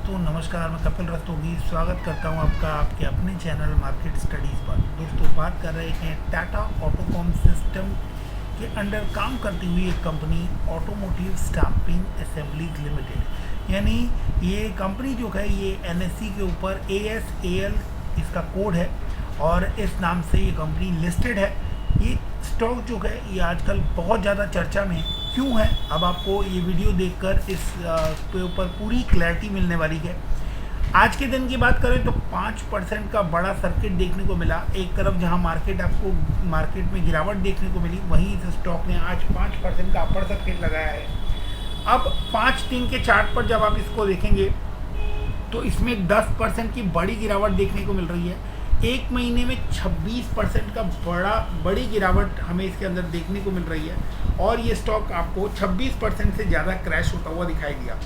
दोस्तों नमस्कार, मैं कपिल रस्तोगी स्वागत करता हूं आपका आपके अपने चैनल मार्केट स्टडीज़ पर। दोस्तों बात कर रहे हैं टाटा ऑटोकॉम सिस्टम के अंडर काम करती हुई एक company automotive stamping assemblies limited, यानी ये कंपनी जो है ये एनएससी के ऊपर ASAL इसका कोड है और इस नाम से ये कंपनी लिस्टेड है। ये स्टॉक जो है ये आजकल बहुत ज़्यादा चर्चा में क्यों है, अब आपको ये वीडियो देखकर इस के ऊपर पूरी क्लैरिटी मिलने वाली है। आज के दिन की बात करें तो 5% का बड़ा सर्किट देखने को मिला। एक तरफ जहां मार्केट में गिरावट देखने को मिली, वहीं इस स्टॉक ने आज 5% का अपर सर्किट लगाया है। अब 5 दिन के चार्ट पर जब आप इसको देखेंगे तो इसमें 10% की बड़ी गिरावट देखने को मिल रही है। एक महीने में 26% का बड़ी गिरावट हमें इसके अंदर देखने को मिल रही है और ये स्टॉक आपको 26% से ज़्यादा क्रैश होता हुआ दिखाई दिया।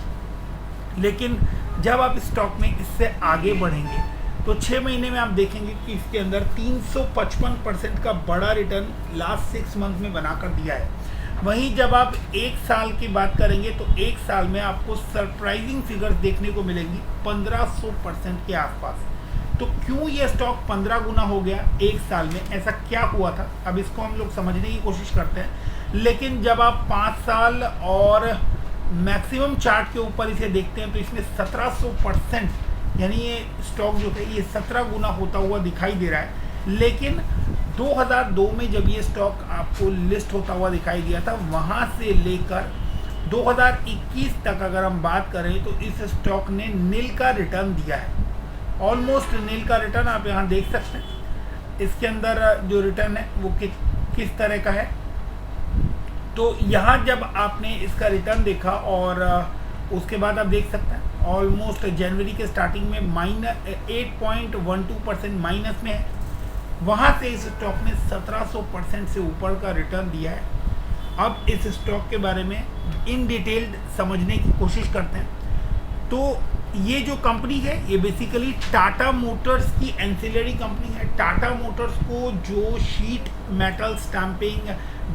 लेकिन जब आप स्टॉक में इससे आगे बढ़ेंगे तो 6 महीने में आप देखेंगे कि इसके अंदर 355% का बड़ा रिटर्न लास्ट 6 मंथ में बनाकर दिया है। वहीं जब आप एक साल की बात करेंगे तो एक साल में आपको सरप्राइजिंग फिगर्स देखने को मिलेंगी 1500% के आसपास। तो क्यों ये स्टॉक 15 गुना हो गया एक साल में, ऐसा क्या हुआ था, अब इसको हम लोग समझने की कोशिश करते हैं। लेकिन जब आप 5 साल और मैक्सिमम चार्ट के ऊपर इसे देखते हैं तो इसमें 1700%, यानी ये स्टॉक जो है ये 17 गुना होता हुआ दिखाई दे रहा है। लेकिन 2002 में जब ये स्टॉक आपको लिस्ट होता हुआ दिखाई दिया था, वहाँ से लेकर 2021 तक अगर हम बात करें तो इस स्टॉक ने नील का रिटर्न दिया है, ऑलमोस्ट नील का रिटर्न आप यहाँ देख सकते हैं। इसके अंदर जो रिटर्न है वो किस तरह का है, तो यहाँ जब आपने इसका रिटर्न देखा और उसके बाद आप देख सकते हैं ऑलमोस्ट जनवरी के स्टार्टिंग में -8.12% माइनस में है। वहाँ से इस स्टॉक ने 1700% से ऊपर का रिटर्न दिया है। अब इस स्टॉक के बारे में इन डिटेल समझने की कोशिश करते हैं। तो ये जो कंपनी है ये बेसिकली टाटा मोटर्स की एंसिलरी कंपनी है। टाटा मोटर्स को जो sheet metal stamping,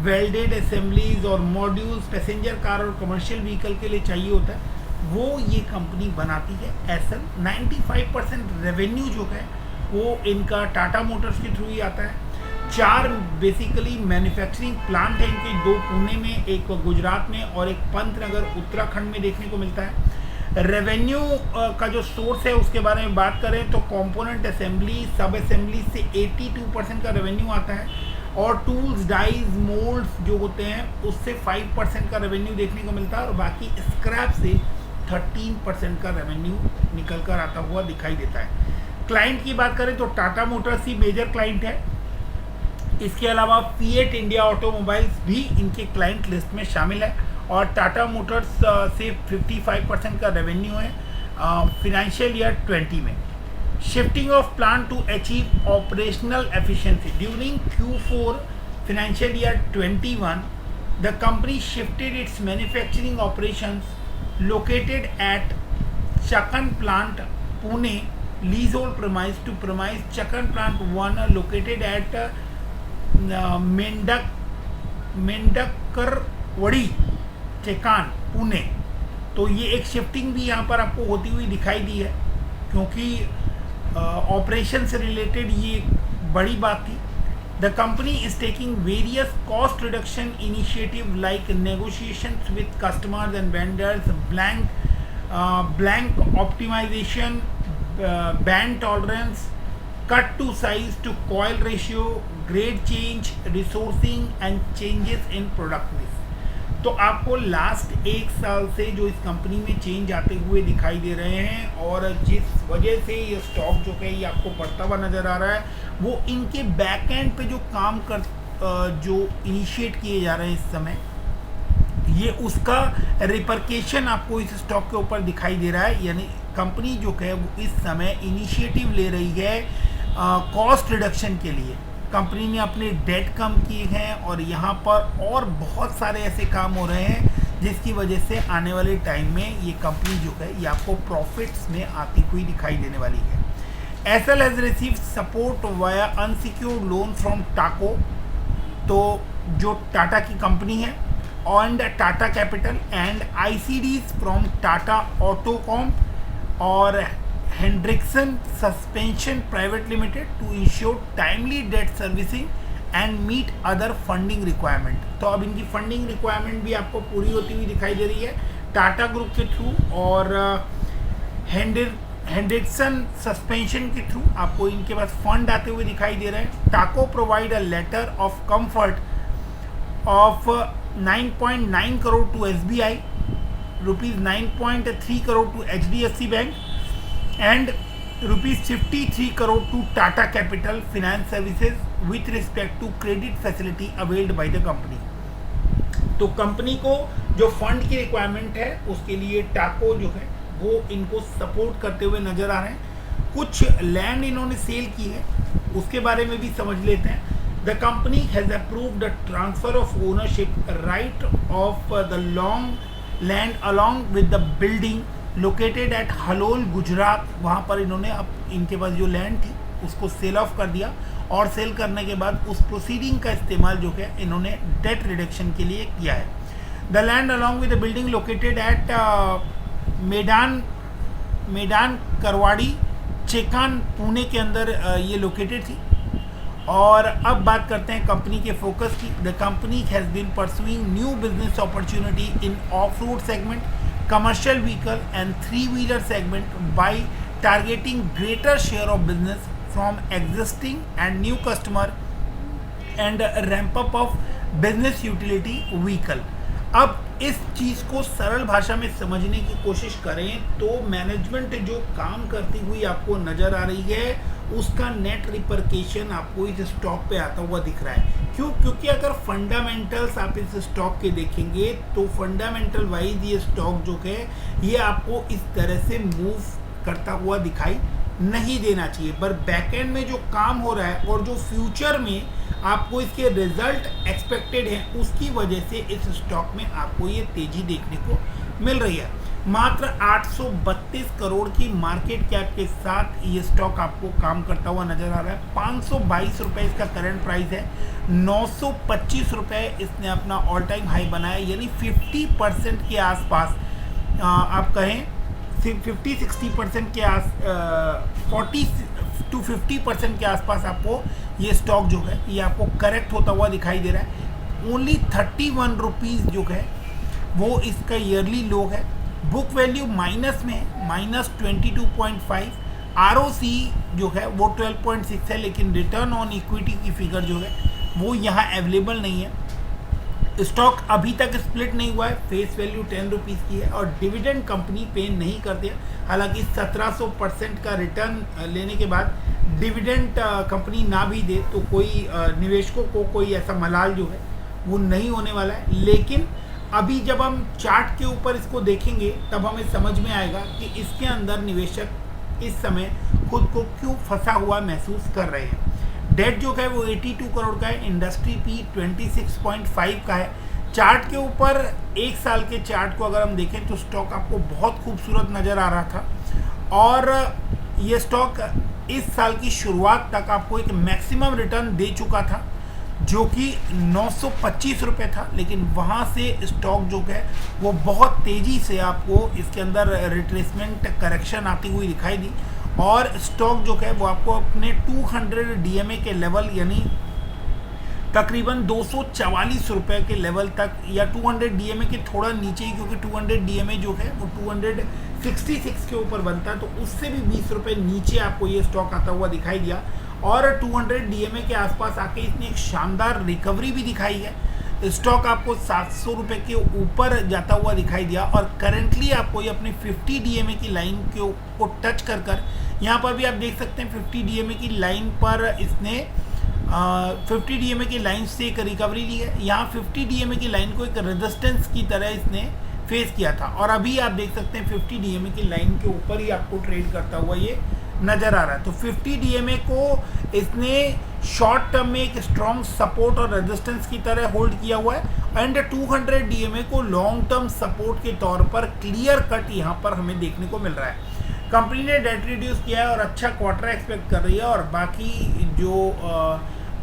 welded assemblies और मॉड्यूल्स पैसेंजर कार और कमर्शियल व्हीकल के लिए चाहिए होता है, वो ये कंपनी बनाती है। ऐसा 95% रेवेन्यू जो है वो इनका टाटा मोटर्स के थ्रू ही आता है। 4 बेसिकली मैन्युफैक्चरिंग प्लांट है इनके, 2 पुणे में, एक गुजरात में और एक पंतनगर उत्तराखंड में देखने को मिलता है। रेवेन्यू का जो सोर्स है उसके बारे में बात करें तो कंपोनेंट असेंबली, सब असेंबली से 82% का रेवेन्यू आता है और टूल्स, डाइज, मोल्ड्स जो होते हैं उससे 5% का रेवेन्यू देखने को मिलता है और बाकी स्क्रैप से 13% का रेवेन्यू निकल कर आता हुआ दिखाई देता है। क्लाइंट की बात करें तो टाटा मोटर्स ही मेजर क्लाइंट है। इसके अलावा फिएट इंडिया ऑटोमोबाइल्स भी इनके क्लाइंट लिस्ट में शामिल है और टाटा मोटर्स से 55% का रेवेन्यू है फिनेंशियल ईयर 20 में। Shifting of plan to achieve operational efficiency during Q4 financial year 21, the company shifted its manufacturing operations located at Chakan plant, Pune, leasehold premise to premise Chakan plant 1 located at Mendhakarwadi, Chakan, Pune. तो ये एक shifting भी यहाँ पर आपको होती हुई दिखाई दी है क्योंकि ऑपरेशन से रिलेटेड ये बड़ी बात थी। The company is taking various cost reduction initiative like negotiations with customers and vendors, blank optimisation, band tolerance, cut to size to coil ratio, grade change, resourcing and changes in product mix. तो आपको last 1 साल से जो इस company में change आते हुए दिखाई दे रहे हैं और जिस वजह से ये स्टॉक जो है ये आपको बढ़ता हुआ नज़र आ रहा है, वो इनके बैक एंड पे जो काम जो इनिशिएट किए जा रहे हैं इस समय, ये उसका रिपरकेशन आपको इस स्टॉक के ऊपर दिखाई दे रहा है। यानी कंपनी जो है वो इस समय इनिशिएटिव ले रही है कॉस्ट रिडक्शन के लिए। कंपनी ने अपने डेट कम किए हैं और यहाँ पर और बहुत सारे ऐसे काम हो रहे हैं जिसकी वजह से आने वाले टाइम में ये कंपनी जो है ये आपको प्रॉफिट्स में आती हुई दिखाई देने वाली है। SL has receive support via unsecured loan from TACO, तो जो टाटा की कंपनी है, and Tata Capital and ICDs from Tata Autocom और Hendrickson suspension private limited to ensure timely date servicing and meet other funding requirement. तो अब इनकी funding requirement भी आपको पूरी होती हुई दिखाई दे रही है टाटा ग्रुप के थ्रू, और हेंड्रिक्सन सस्पेंशन के थ्रू आपको इनके पास फंड आते हुए दिखाई दे रहे हैं। TACO provide a letter of comfort of 9.9 crore to SBI, rupees 9.3 crore to HDFC bank and rupees 53 crore to Tata Capital Finance Services with respect to credit facility availed by the company. तो company को जो फंड की रिक्वायरमेंट है उसके लिए टाको जो है वो इनको सपोर्ट करते हुए नजर आ रहे हैं। कुछ लैंड इन्होंने सेल की है, उसके बारे में भी समझ लेते हैं। The company has approved the transfer of ownership right of the long land along with the building located at Halol Gujarat. वहाँ पर इन्होंने अब इनके पास जो लैंड थी उसको सेल ऑफ कर दिया, और सेल करने के बाद उस प्रोसीडिंग का इस्तेमाल जो है इन्होंने डेट रिडक्शन के लिए किया है। The land along with the building located at मैदान करवाड़ी चेकान पुणे के अंदर ये लोकेटेड थी। और अब बात करते हैं कंपनी के फोकस की। The company has been pursuing new business opportunity in off road segment, commercial vehicle and three-wheeler segment by targeting greater share of business from existing and new customer and ramp up of business utility vehicle। अब इस चीज़ को सरल भाषा में समझने की कोशिश करें तो मैनेजमेंट जो काम करती हुई आपको नज़र आ रही है उसका नेट रिपरकेशन आपको इस स्टॉक पे आता हुआ दिख रहा है। क्यों? क्योंकि अगर फंडामेंटल्स आप इस स्टॉक के देखेंगे तो फंडामेंटल वाइज ये स्टॉक जो है ये आपको इस तरह से मूव करता हुआ दिखाई नहीं देना चाहिए, पर बैकएंड में जो काम हो रहा है और जो फ्यूचर में आपको इसके रिजल्ट एक्सपेक्टेड हैं उसकी वजह से इस स्टॉक में आपको ये तेजी देखने को मिल रही है। मात्र 832 करोड़ की मार्केट कैप के साथ ये स्टॉक आपको काम करता हुआ नजर आ रहा है। 522 रुपये इसका करंट प्राइस है, 925 रुपये इसने अपना ऑल टाइम हाई बनाया, यानी 50% के आसपास आप कहें 50-60% के 40 to 50% के आसपास आपको ये स्टॉक जो है ये आपको करेक्ट होता हुआ दिखाई दे रहा है। ओनली 31 रुपीज़ जो है वो इसका ईयरली लो है। बुक वैल्यू माइनस में है, -22.5। ROC जो है वो 12.6 है, लेकिन रिटर्न ऑन इक्विटी की फिगर जो है वो यहाँ अवेलेबल नहीं है। स्टॉक अभी तक स्प्लिट नहीं हुआ है, फेस वैल्यू 10 रुपीज़ की है और डिविडेंड कंपनी पे नहीं करती है। हालांकि 1700% का रिटर्न लेने के बाद डिविडेंड कंपनी ना भी दे तो कोई निवेशकों को कोई ऐसा मलाल जो है वो नहीं होने वाला है। लेकिन अभी जब हम चार्ट के ऊपर इसको देखेंगे तब हमें समझ में आएगा कि इसके अंदर निवेशक इस समय खुद को क्यों फंसा हुआ महसूस कर रहे हैं। डेट जो है वो 82 करोड़ का है, इंडस्ट्री पी 26.5 का है। चार्ट के ऊपर एक साल के चार्ट को अगर हम देखें तो स्टॉक आपको बहुत खूबसूरत नज़र आ रहा था और ये स्टॉक इस साल की शुरुआत तक आपको एक मैक्सिमम रिटर्न दे चुका था जो कि 925 रुपये था, लेकिन वहाँ से स्टॉक जो है वो बहुत तेज़ी से आपको इसके अंदर रिट्रेसमेंट करेक्शन आती हुई दिखाई दी और स्टॉक जो है वो आपको अपने 200 DMA के लेवल यानी तकरीबन 244 रुपये के लेवल तक या 200 DMA के थोड़ा नीचे ही, क्योंकि 200 DMA जो है वो 266 के ऊपर बनता है, तो उससे भी 20 रुपये नीचे आपको ये स्टॉक आता हुआ दिखाई दिया और 200 DMA के आसपास आके इसने एक शानदार रिकवरी भी दिखाई है। स्टॉक आपको 700 रुपये के ऊपर जाता हुआ दिखाई दिया और करेंटली आपको ये अपनी 50 DMA की लाइन को टच कर यहाँ पर भी आप देख सकते हैं 50 DMA की लाइन पर इसने 50 DMA की लाइन से एक रिकवरी ली है। यहाँ 50 DMA की लाइन को एक रेजिस्टेंस की तरह इसने फेस किया था और अभी आप देख सकते हैं 50 DMA की लाइन के ऊपर ही आपको ट्रेड करता हुआ ये नज़र आ रहा है। तो 50 DMA को इसने शॉर्ट टर्म में एक स्ट्रॉन्ग सपोर्ट और रेजिस्टेंस की तरह होल्ड किया हुआ है एंड 200 DMA को लॉन्ग टर्म सपोर्ट के तौर पर क्लियर कट यहाँ पर हमें देखने को मिल रहा है। कंपनी ने डेट रिड्यूस किया है और अच्छा क्वार्टर एक्सपेक्ट कर रही है और बाकी जो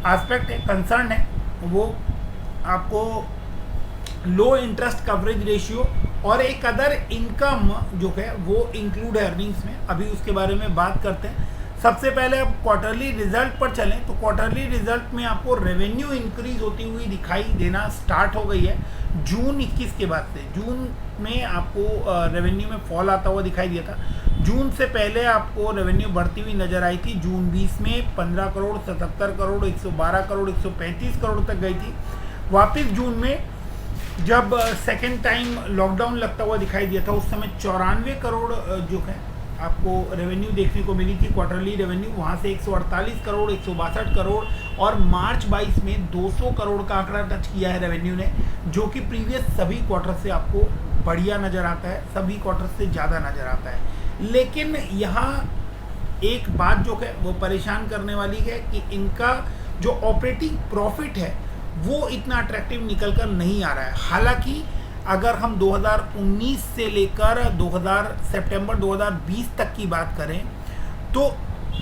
एस्पेक्ट है कंसर्न है वो आपको लो इंटरेस्ट कवरेज रेशियो और एक अदर इनकम जो है वो इंक्लूड है अर्निंग्स में। अभी उसके बारे में बात करते हैं। सबसे पहले अब क्वार्टरली रिजल्ट पर चलें तो क्वार्टरली रिजल्ट में आपको रेवेन्यू इंक्रीज होती हुई दिखाई देना स्टार्ट हो गई है जून 21 के बाद से। जून में आपको रेवेन्यू में फॉल आता हुआ दिखाई दिया था। जून से पहले आपको रेवेन्यू बढ़ती हुई नजर आई थी। जून 20 में 15 करोड़, 77 करोड़, 112 करोड़, 135 करोड़ तक गई थी। वापस जून में जब सेकेंड टाइम लॉकडाउन लगता हुआ दिखाई दिया था उस समय 94 करोड़ जो है आपको रेवेन्यू देखने को मिली थी क्वार्टरली रेवेन्यू। वहाँ से 148 करोड़, 162 करोड़ और मार्च 22 में 200 करोड़ का आंकड़ा टच किया है रेवेन्यू ने, जो कि प्रीवियस सभी क्वार्टर से आपको बढ़िया नज़र आता है, सभी क्वार्टर से ज़्यादा नज़र आता है। लेकिन यहाँ एक बात जो है वो परेशान करने वाली है कि इनका जो ऑपरेटिंग प्रॉफिट है वो इतना अट्रैक्टिव निकल कर नहीं आ रहा है। हालांकि अगर हम 2019 से लेकर सितंबर 2020 तक की बात करें तो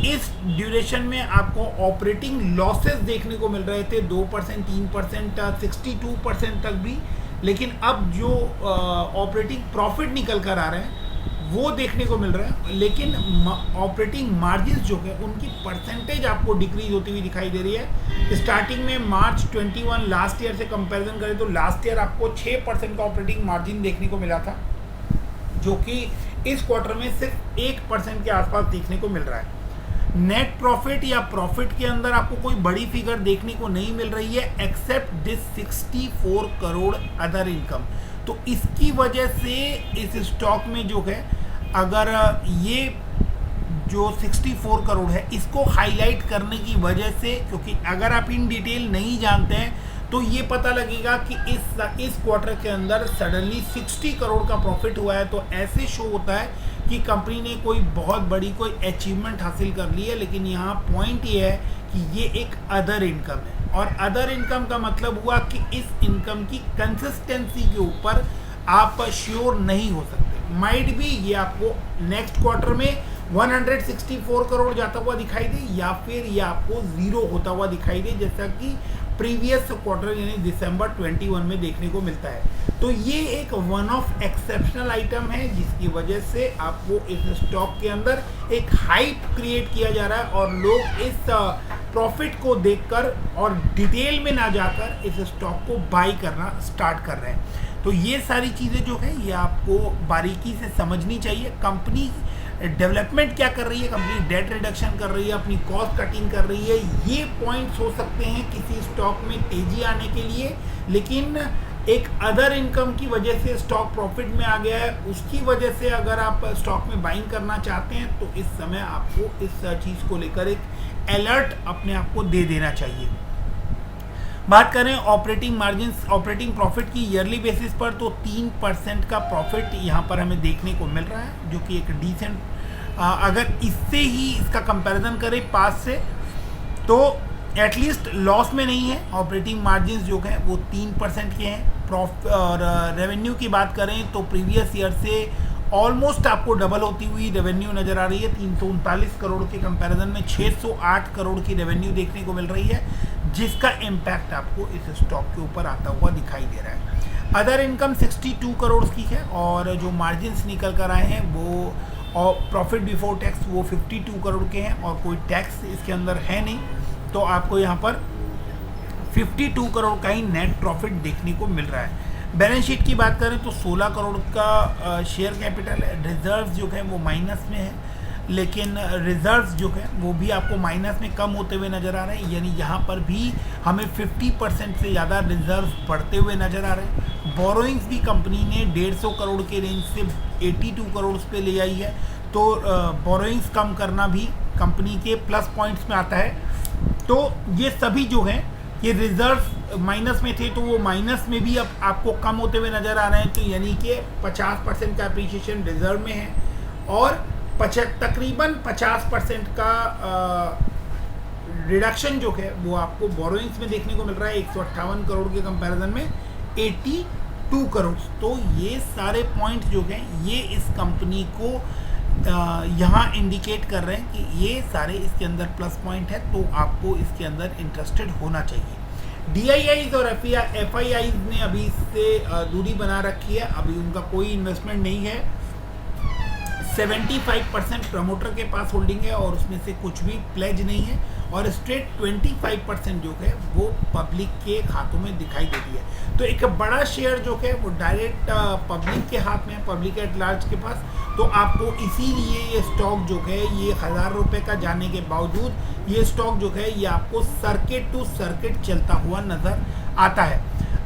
इस ड्यूरेशन में आपको ऑपरेटिंग लॉसेस देखने को मिल रहे थे 2%, 3%, 62% तक भी। लेकिन अब जो ऑपरेटिंग प्रॉफिट निकल कर आ रहे हैं वो देखने को मिल रहा है। लेकिन ऑपरेटिंग मार्जिन जो है उनकी परसेंटेज आपको डिक्रीज होती हुई दिखाई दे रही है। स्टार्टिंग में मार्च 21 लास्ट ईयर से कंपैरिजन करें तो लास्ट ईयर आपको 6% का ऑपरेटिंग मार्जिन देखने को मिला था, जो कि इस क्वार्टर में सिर्फ 1% के आसपास देखने को मिल रहा है। नेट प्रॉफिट या प्रॉफिट के अंदर आपको कोई बड़ी फिगर देखने को नहीं मिल रही है except this 64 crore other income. तो इसकी वजह से इस स्टॉक में जो है अगर ये जो 64 करोड़ है इसको हाईलाइट करने की वजह से, क्योंकि अगर आप इन डिटेल नहीं जानते हैं तो ये पता लगेगा कि इस क्वार्टर के अंदर सडनली 60 करोड़ का प्रॉफिट हुआ है, तो ऐसे शो होता है कि कंपनी ने कोई बहुत बड़ी कोई अचीवमेंट हासिल कर ली है। लेकिन यहाँ पॉइंट ये है कि ये एक अदर इनकम है, और अदर इनकम का मतलब हुआ कि इस इनकम की कंसिस्टेंसी के ऊपर आप श्योर नहीं हो सकते। माइट भी ये आपको नेक्स्ट क्वार्टर में 164 करोड़ जाता हुआ दिखाई दे या फिर ये आपको जीरो होता हुआ दिखाई दे, जैसा कि प्रीवियस क्वार्टर यानी दिसंबर 21 में देखने को मिलता है। तो ये एक वन ऑफ एक्सेप्शनल आइटम है जिसकी वजह से आपको इस स्टॉक के अंदर एक हाइप क्रिएट किया जा रहा है और लोग इस प्रॉफिट को देखकर और डिटेल में ना जाकर इस स्टॉक को बाई करना स्टार्ट कर रहे हैं। तो ये सारी चीज़ें जो है ये आपको बारीकी से समझनी चाहिए। कंपनी डेवलपमेंट क्या कर रही है, कंपनी डेट रिडक्शन कर रही है, अपनी कॉस्ट कटिंग कर रही है, ये पॉइंट्स हो सकते हैं किसी स्टॉक में तेजी आने के लिए। लेकिन एक अदर इनकम की वजह से स्टॉक प्रॉफिट में आ गया है, उसकी वजह से अगर आप स्टॉक में बाइंग करना चाहते हैं तो इस समय आपको इस चीज़ को लेकर एक अलर्ट अपने आप को दे देना चाहिए। बात करें ऑपरेटिंग मार्जिन, ऑपरेटिंग प्रॉफिट की ईयरली बेसिस पर तो 3% का प्रॉफिट यहाँ पर हमें देखने को मिल रहा है, जो कि एक डिसेंट, अगर इससे ही इसका कंपैरिजन करें पास से तो एटलीस्ट लॉस में नहीं है। ऑपरेटिंग मार्जिन जो है वो 3% के हैं। और रेवेन्यू की बात करें तो प्रीवियस ईयर से ऑलमोस्ट आपको डबल होती हुई रेवेन्यू नज़र आ रही है। 339 करोड़ के कंपैरिजन में 608 करोड़ की रेवेन्यू देखने को मिल रही है, जिसका इम्पैक्ट आपको इस स्टॉक के ऊपर आता हुआ दिखाई दे रहा है। अदर इनकम 62 करोड़ की है और जो मार्जिन्स निकल कर आए हैं वो और प्रॉफिट बिफोर टैक्स वो 52 करोड़ के हैं और कोई टैक्स इसके अंदर है नहीं, तो आपको यहाँ पर 52 करोड़ का ही नेट प्रॉफिट देखने को मिल रहा है। बैलेंस शीट की बात करें तो 16 करोड़ का शेयर कैपिटल है। रिजर्व्स जो है वो माइनस में है, लेकिन रिजर्व्स जो है वो भी आपको माइनस में कम होते हुए नज़र आ रहे हैं, यानी यहाँ पर भी हमें 50% से ज़्यादा रिजर्व्स बढ़ते हुए नज़र आ रहे हैं। बोरोइंग्स भी कंपनी ने 150 करोड़ के रेंज से 82 करोड़ पे ले आई है, तो बोरोइंग्स कम करना भी कंपनी के प्लस पॉइंट्स में आता है। तो ये सभी जो हैं ये रिजर्व माइनस में थे तो वो माइनस में भी अब आपको कम होते हुए नज़र आ रहे हैं, तो यानी कि 50% का अप्रिशिएशन रिजर्व में है और तकरीबन 50% का रिडक्शन जो है वो आपको बोरोइंग्स में देखने को मिल रहा है। 158 करोड़ के कंपैरिजन में 82 करोड़। तो ये सारे पॉइंट जो हैं ये इस कंपनी को यहाँ इंडिकेट कर रहे हैं कि ये सारे इसके अंदर प्लस पॉइंट है, तो आपको इसके अंदर इंटरेस्टेड होना चाहिए। DIIs और FIIs ने अभी इससे दूरी बना रखी है, अभी उनका कोई इन्वेस्टमेंट नहीं है। 75% प्रमोटर के पास होल्डिंग है और उसमें से कुछ भी प्लेज नहीं है, और स्ट्रेट 25% जो है वो पब्लिक के खातों में दिखाई देती है। तो एक बड़ा शेयर जो है वो डायरेक्ट पब्लिक के हाथ में है, पब्लिक एट लार्ज के पास। तो आपको इसीलिए ये स्टॉक जो है ये 1000 रुपये का जाने के बावजूद ये स्टॉक जो है ये आपको सर्किट टू सर्किट चलता हुआ नज़र आता है।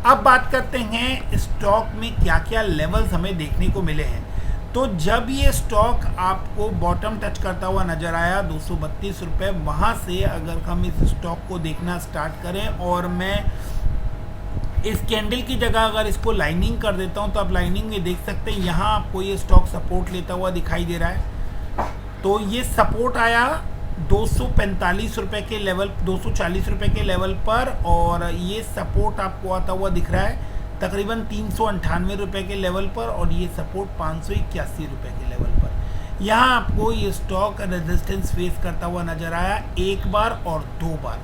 अब बात करते हैं स्टॉक में क्या क्या लेवल्स हमें देखने को मिले हैं। तो जब ये स्टॉक आपको बॉटम टच करता हुआ नज़र आया 232 रुपये, वहाँ से अगर हम इस स्टॉक को देखना स्टार्ट करें और मैं इस कैंडल की जगह अगर इसको लाइनिंग कर देता हूँ तो आप लाइनिंग में देख सकते हैं यहाँ आपको ये स्टॉक सपोर्ट लेता हुआ दिखाई दे रहा है। तो ये सपोर्ट आया 245 रुपये के लेवल, 240 रुपये के लेवल पर, और ये सपोर्ट आपको आता हुआ दिख रहा है तकरीबन 398 रुपये के लेवल पर, और ये सपोर्ट 581 रुपये के लेवल पर। यहाँ आपको ये स्टॉक रेजिस्टेंस फेस करता हुआ नजर आया एक बार और दो बार।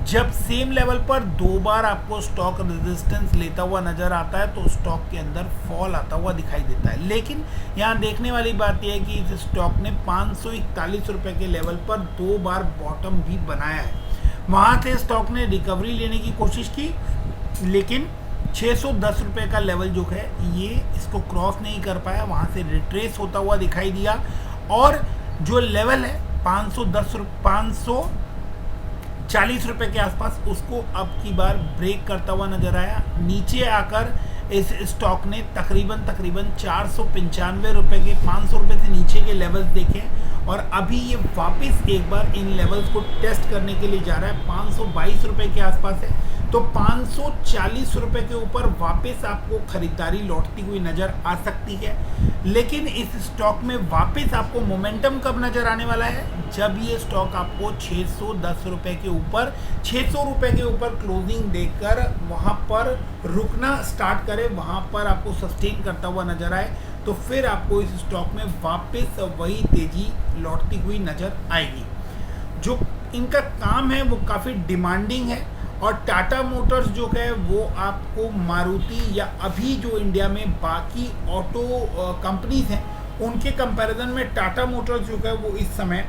जब सेम लेवल पर दो बार आपको स्टॉक रेजिस्टेंस लेता हुआ नजर आता है तो स्टॉक के अंदर फॉल आता हुआ दिखाई देता है। लेकिन यहाँ देखने वाली बात यह है कि इस स्टॉक ने 541 रुपये के लेवल पर दो बार बॉटम भी बनाया है। वहाँ से स्टॉक ने रिकवरी लेने की कोशिश की, लेकिन 610 रुपये का लेवल जो है ये इसको क्रॉस नहीं कर पाया, वहाँ से रिट्रेस होता हुआ दिखाई दिया, और जो लेवल है 540 रुपये के आसपास उसको अब की बार ब्रेक करता हुआ नजर आया। नीचे आकर इस स्टॉक ने तकरीबन 495 रुपये के 500 रुपये से नीचे के लेवल्स देखे, और अभी ये वापस एक बार इन लेवल्स को टेस्ट करने के लिए जा रहा है। 522 रुपये के आसपास है, तो 540 रुपये के ऊपर वापस आपको खरीदारी लौटती हुई नज़र आ सकती है। लेकिन इस स्टॉक में वापस आपको मोमेंटम कब नज़र आने वाला है, जब ये स्टॉक आपको 610 रुपये के ऊपर, 600 रुपये के ऊपर क्लोजिंग देकर वहाँ पर रुकना स्टार्ट करे, वहाँ पर आपको सस्टेन करता हुआ नज़र आए, तो फिर आपको इस स्टॉक में वापस वही तेज़ी लौटती हुई नज़र आएगी। जो इनका काम है वो काफ़ी डिमांडिंग है, और टाटा मोटर्स जो है वो आपको मारुति या अभी जो इंडिया में बाकी ऑटो कंपनीज हैं उनके कंपैरिजन में टाटा मोटर्स जो है वो इस समय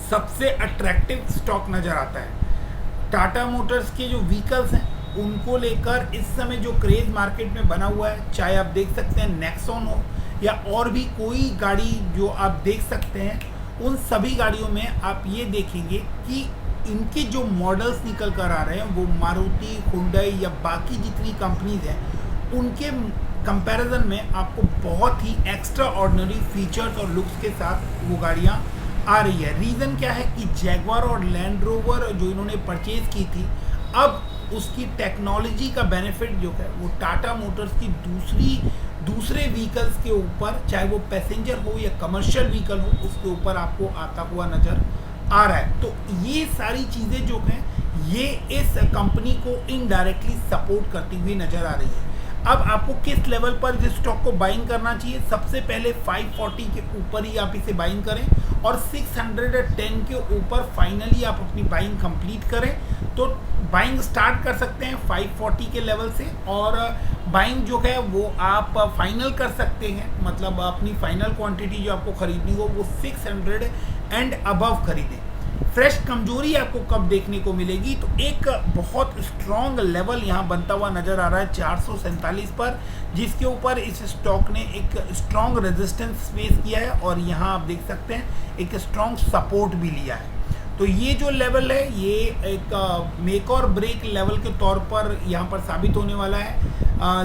सबसे अट्रैक्टिव स्टॉक नज़र आता है। टाटा मोटर्स के जो व्हीकल्स हैं उनको लेकर इस समय जो क्रेज़ मार्केट में बना हुआ है, चाहे आप देख सकते हैं नेक्सॉन हो या और भी कोई गाड़ी जो आप देख सकते हैं, उन सभी गाड़ियों में आप ये देखेंगे कि इनके जो मॉडल्स निकल कर आ रहे हैं वो मारुति, हुंडई या बाकी जितनी कंपनीज हैं उनके कंपैरिजन में आपको बहुत ही एक्स्ट्रा ऑर्डिनरी फीचर्स और लुक्स के साथ वो गाड़ियाँ आ रही है। रीज़न क्या है कि जैगवार और लैंड रोवर जो इन्होंने परचेज़ की थी, अब उसकी टेक्नोलॉजी का बेनिफिट जो है वो टाटा मोटर्स की दूसरे व्हीकल्स के ऊपर, चाहे वो पैसेंजर हो या कमर्शियल व्हीकल हो, उसके ऊपर आपको आता हुआ नज़र आ रहा है। तो ये सारी चीज़ें जो हैं ये इस कंपनी को इनडायरेक्टली सपोर्ट करती हुई नज़र आ रही है। अब आपको किस लेवल पर इस स्टॉक को बाइंग करना चाहिए, सबसे पहले 540 के ऊपर ही आप इसे बाइंग करें, और 610 के ऊपर फाइनली आप अपनी बाइंग कंप्लीट करें। तो बाइंग स्टार्ट कर सकते हैं 540 के लेवल से, और बाइंग जो है वो आप फाइनल कर सकते हैं, मतलब अपनी फाइनल क्वांटिटी जो आपको खरीदनी हो वो 600 एंड अबव खरीदें। फ्रेश कमजोरी आपको कब देखने को मिलेगी, तो एक बहुत स्ट्रॉन्ग लेवल यहाँ बनता हुआ नज़र आ रहा है 447 पर, जिसके ऊपर इस स्टॉक ने एक स्ट्रॉन्ग रेजिस्टेंस फेस किया है, और यहाँ आप देख सकते हैं एक स्ट्रॉन्ग सपोर्ट भी लिया है। तो ये जो लेवल है ये एक मेक और ब्रेक लेवल के तौर पर यहाँ पर साबित होने वाला है,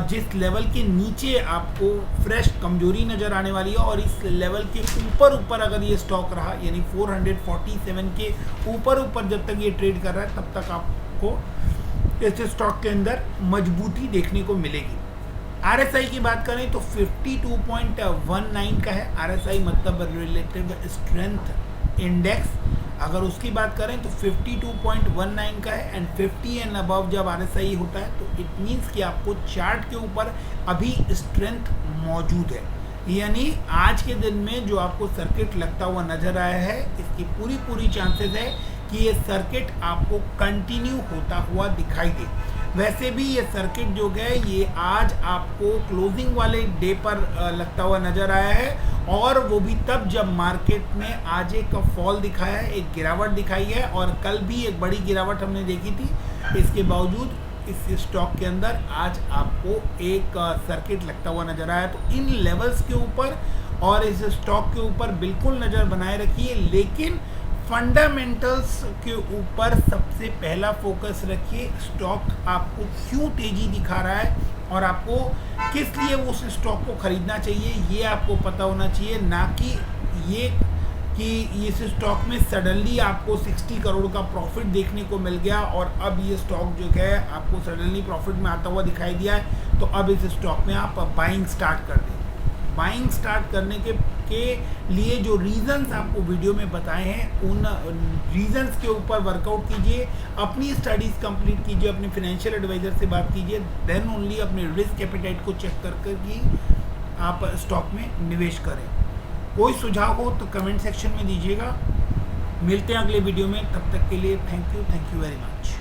जिस लेवल के नीचे आपको फ्रेश कमजोरी नज़र आने वाली है, और इस लेवल के ऊपर अगर ये स्टॉक रहा, यानी 447 के ऊपर जब तक ये ट्रेड कर रहा है, तब तक आपको इस स्टॉक के अंदर मजबूती देखने को मिलेगी। RSI की बात करें तो 52.19 का है। RSI मतलब रिलेटिव स्ट्रेंथ इंडेक्स, अगर उसकी बात करें तो 52.19 का है, एंड 50 एंड अबव जब RSI होता है तो इट मीन्स कि आपको चार्ट के ऊपर अभी स्ट्रेंथ मौजूद है, यानी आज के दिन में जो आपको सर्किट लगता हुआ नजर आया है, इसकी पूरी चांसेस है कि ये सर्किट आपको कंटिन्यू होता हुआ दिखाई दे। वैसे भी ये सर्किट जो है ये आज आपको क्लोजिंग वाले डे पर लगता हुआ नज़र आया है, और वो भी तब जब मार्केट में आज एक फॉल दिखाया है, एक गिरावट दिखाई है, और कल भी एक बड़ी गिरावट हमने देखी थी। इसके बावजूद इस स्टॉक के अंदर आज आपको एक सर्किट लगता हुआ नज़र आया। तो इन लेवल्स के ऊपर और इस स्टॉक के ऊपर बिल्कुल नज़र बनाए रखिए, लेकिन फंडामेंटल्स के ऊपर सबसे पहला फोकस रखिए। स्टॉक आपको क्यों तेजी दिखा रहा है और आपको किस लिए उस स्टॉक को खरीदना चाहिए, ये आपको पता होना चाहिए, ना कि ये कि इस स्टॉक में सडनली आपको 60 करोड़ का प्रॉफिट देखने को मिल गया और अब ये स्टॉक जो है आपको सडनली प्रॉफिट में आता हुआ दिखाई दिया है, तो अब इस स्टॉक में आप बाइंग स्टार्ट कर दें। बाइंग स्टार्ट करने के लिए जो रीजंस आपको वीडियो में बताए हैं, उन रीजंस के ऊपर वर्कआउट कीजिए, अपनी स्टडीज़ कंप्लीट कीजिए, अपने फाइनेंशियल एडवाइज़र से बात कीजिए, देन ओनली अपने रिस्क एपेटाइट को चेक कर ही आप स्टॉक में निवेश करें। कोई सुझाव हो तो कमेंट सेक्शन में दीजिएगा। मिलते हैं अगले वीडियो में, तब तक के लिए थैंक यू वेरी मच।